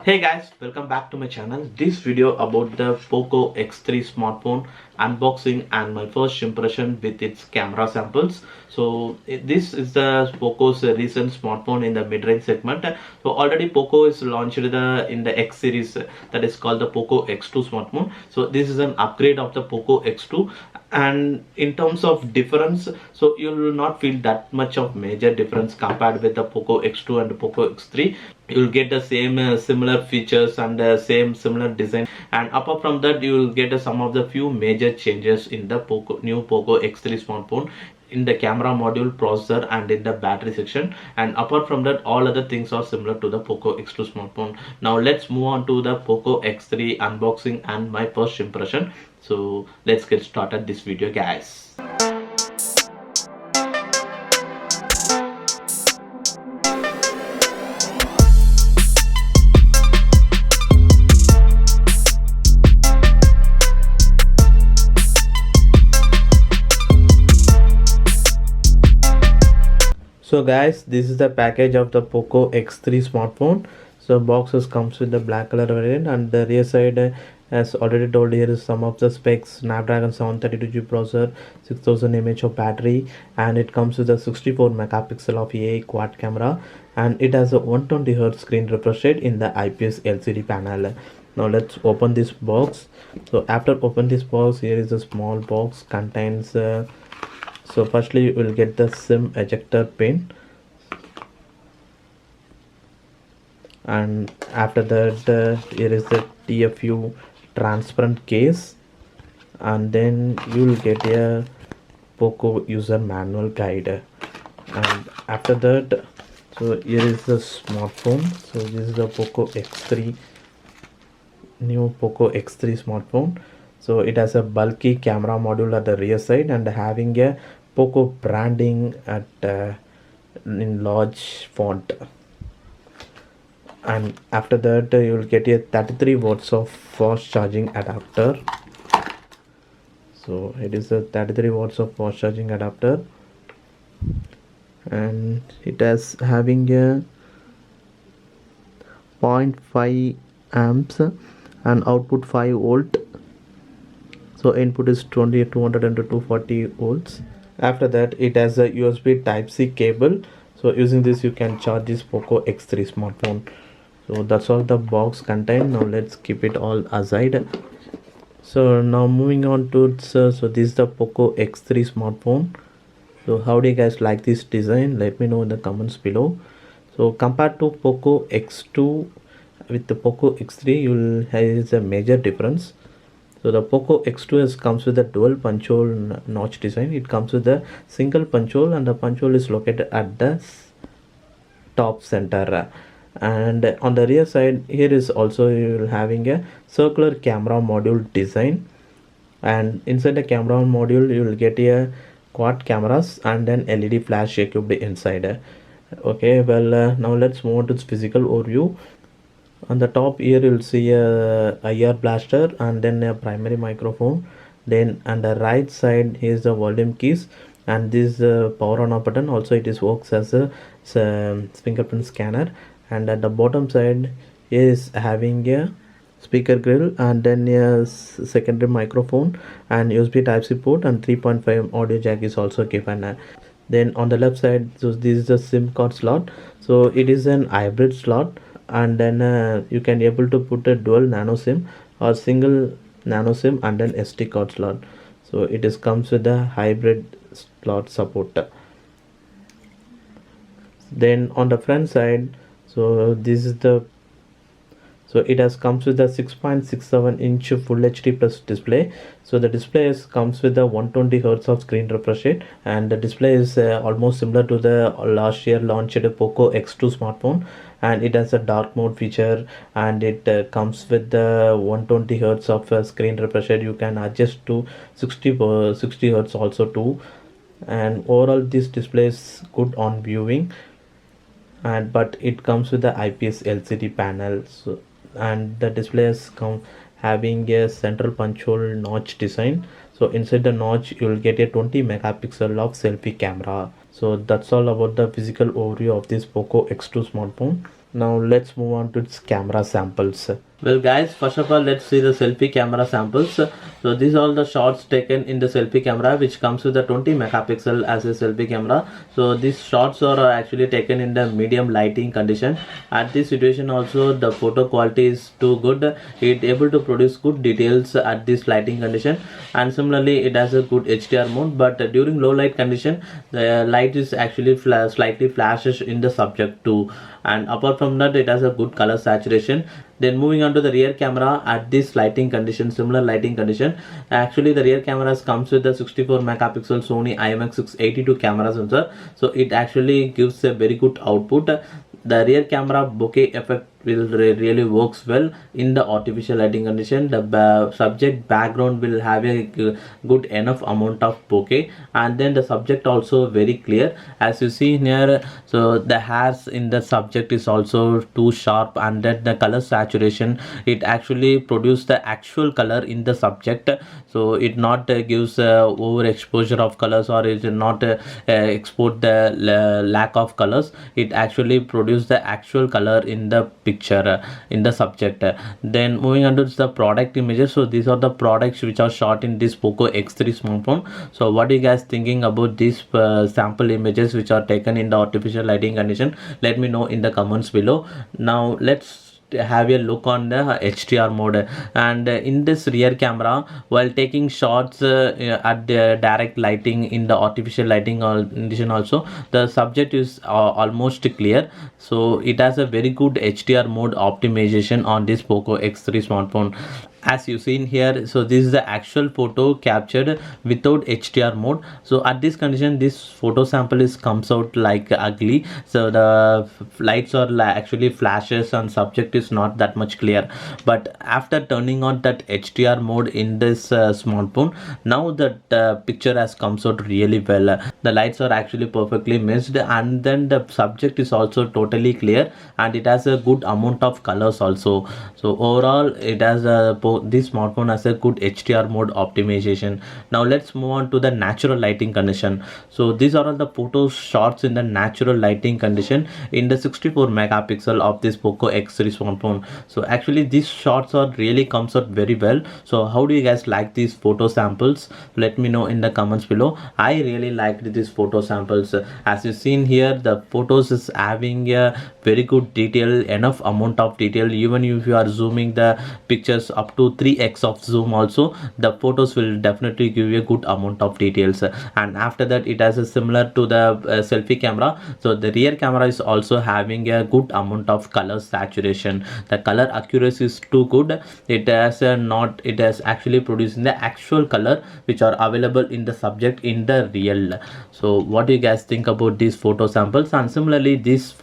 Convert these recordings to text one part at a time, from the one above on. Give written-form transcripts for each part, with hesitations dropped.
Hey guys, welcome back to my channel. This video about the Poco X3 smartphone unboxing and my first impression with its camera samples. So this is the Poco's recent smartphone in the mid-range segment. So already Poco is launched in the X series, that is called the Poco X2 smartphone. So this is an upgrade of the Poco X2, and in terms of difference, so you will not feel that much of major difference compared with the Poco X2 and Poco X3. You'll get the same similar features and same similar design, and apart from that you will get some of the few major changes in the new Poco X3 smartphone, in the camera module, processor, and in the battery section. And apart from that, all other things are similar to the Poco X2 smartphone. Now let's move on to the Poco X3 unboxing and my first impression. So let's get started this video, guys. So guys, this is the package of the Poco X3 smartphone. So boxes comes with the black color variant, and the rear side, as already told, here is some of the specs: Snapdragon 732G processor, 6000 mAh of battery, and it comes with a 64 megapixel of AI quad camera, and it has a 120 Hz screen refresh rate in the IPS LCD panel. Now let's open this box. So after open this box, here is a small box contains so firstly you will get the SIM ejector pin, and after that here is the TFU transparent case, and then you will get a Poco user manual guide. And after that, so here is the smartphone. So this is the Poco X3, new Poco X3 smartphone. So it has a bulky camera module at the rear side and having a Poco branding at in large font. And after that you will get a 33 watts of fast charging adapter. So it is a 33 watts of fast charging adapter, and it has having a 0.5 amps and output 5 volt. So input is 200 into 240 volts. After that it has a USB Type-C cable. So using this you can charge this Poco X3 smartphone. So that's all the box contain. Now let's keep it all aside. So now moving on to so this is the Poco X3 smartphone. So how do you guys like this design? Let me know in the comments below. So compared to Poco X2, with the Poco X3 you will have a major difference. So the Poco X2 comes with a dual punch hole notch design. It comes with a single punch hole, and the punch hole is located at the top center. And on the rear side here is also you will having a circular camera module design, and inside the camera module you will get a quad cameras and then LED flash equipped inside. Okay, well now let's move on to its physical overview. On the top here you'll see a IR blaster and then a primary microphone. Then on the right side here is the volume keys, and this power on off button. Also it is works as a fingerprint scanner. And at the bottom side here is having a speaker grill and then a secondary microphone and USB Type-C port, and 3.5 audio jack is also given. Then on the left side, so this is the SIM card slot. So it is an hybrid slot, and then you can able to put a dual nano SIM or single nano SIM and an SD card slot. So it is comes with a hybrid slot support. Then on the front side, so this is the so it has comes with a 6.67 inch full HD plus display. So the display comes with a 120 Hz of screen refresh rate, and the display is almost similar to the last year launched Poco X2 smartphone, and it has a dark mode feature, and it comes with the 120 Hz of screen refresh rate. You can adjust to 60 Hz also too, and overall this display is good on viewing, and but it comes with the IPS LCD panel. So and the display has come having a central punch hole notch design. So inside the notch you will get a 20 megapixel of selfie camera. So that's all about the physical overview of this Poco X2 smartphone. Now let's move on to its camera samples. Well guys, first of all let's see the selfie camera samples. So these are all the shots taken in the selfie camera, which comes with the 20 megapixel as a selfie camera. So these shots are actually taken in the medium lighting condition. At this situation also the photo quality is too good. It able to produce good details at this lighting condition, and similarly it has a good HDR mode, but during low light condition the light is actually slightly flashes in the subject too, and apart from that it has a good color saturation. Then moving on to the rear camera, at this lighting condition, similar lighting condition, actually the rear cameras comes with the 64 megapixel Sony IMX682 camera sensor, so it actually gives a very good output. The rear camera bokeh effect will really works well in the artificial lighting condition. The subject background will have a good enough amount of bokeh, and then the subject also very clear as you see here. So the hairs in the subject is also too sharp, and that the color saturation, it actually produce the actual color in the subject. So it not gives overexposure of colors, or it not export the lack of colors. It actually produce the actual color in the picture in the subject. Then moving on to the product images. So these are the products which are shot in this Poco X3 smartphone. So what are you guys thinking about these sample images which are taken in the artificial lighting condition? Let me know in the comments below. Now let's have a look on the HDR mode. And in this rear camera, while taking shots at the direct lighting in the artificial lighting condition also, the subject is almost clear. So it has a very good HDR mode optimization on this Poco X3 smartphone, as you seen here. So this is the actual photo captured without HDR mode. So at this condition this photo sample is comes out like ugly. So the lights are actually flashes and subject is not that much clear. But after turning on that HDR mode in this smartphone, now that picture has comes out really well. The lights are actually perfectly mixed, and then the subject is also totally clear, and it has a good amount of colors also. So overall it has this smartphone has a good HDR mode optimization. Now let's move on to the natural lighting condition. So these are all the photo shots in the natural lighting condition in the 64 megapixel of this Poco X3 smartphone. So actually these shots are really comes out very well. So how do you guys like these photo samples? Let me know in the comments below. I really liked these photo samples. As you seen here, the photos is having a very good detail, enough amount of detail. Even if you are zooming the pictures up to 3x of zoom also, the photos will definitely give you a good amount of details. And after that it has a similar to the selfie camera. So the rear camera is also having a good amount of color saturation. The color accuracy is too good. It has it has actually producing the actual color which are available in the subject in the real. So what do you guys think about these photo samples? And similarly this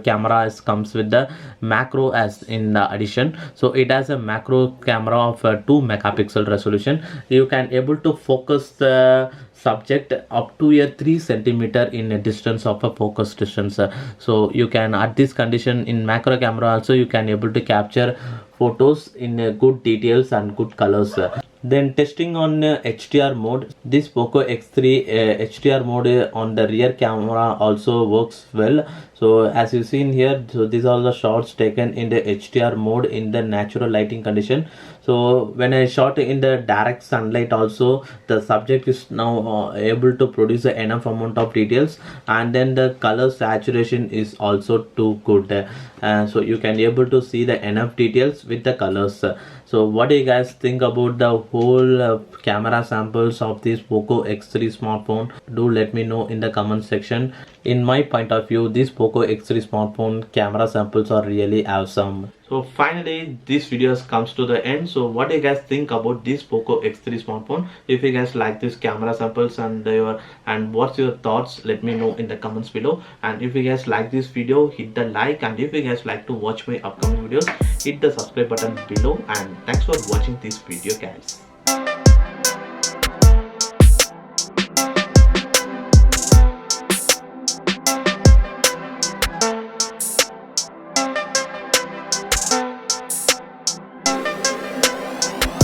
camera comes with the macro as in addition. So it has a macro camera of 2 megapixel resolution. You can able to focus the subject up to a 3 centimeter in a distance of a focus distance. So you can at this condition in macro camera also you can able to capture photos in good details and good colors. Then testing on HDR mode, this Poco X3 HDR mode on the rear camera also works well. So as you seen here, so these are the shots taken in the HDR mode in the natural lighting condition. So when I shot in the direct sunlight also, the subject is now able to produce enough amount of details, and then the color saturation is also too good. So you can able to see the enough details with the colors. So what do you guys think about the whole camera samples of this Poco X3 smartphone? Do let me know in the comment section. In my point of view, this Poco X3 smartphone camera samples are really awesome. So finally this video comes to the end. So what do you guys think about this Poco X3 smartphone? If you guys like this camera samples and what's your thoughts, let me know in the comments below. And if you guys like this video, hit the like, and if you guys like to watch my upcoming videos, hit the subscribe button below. And thanks for watching this video guys.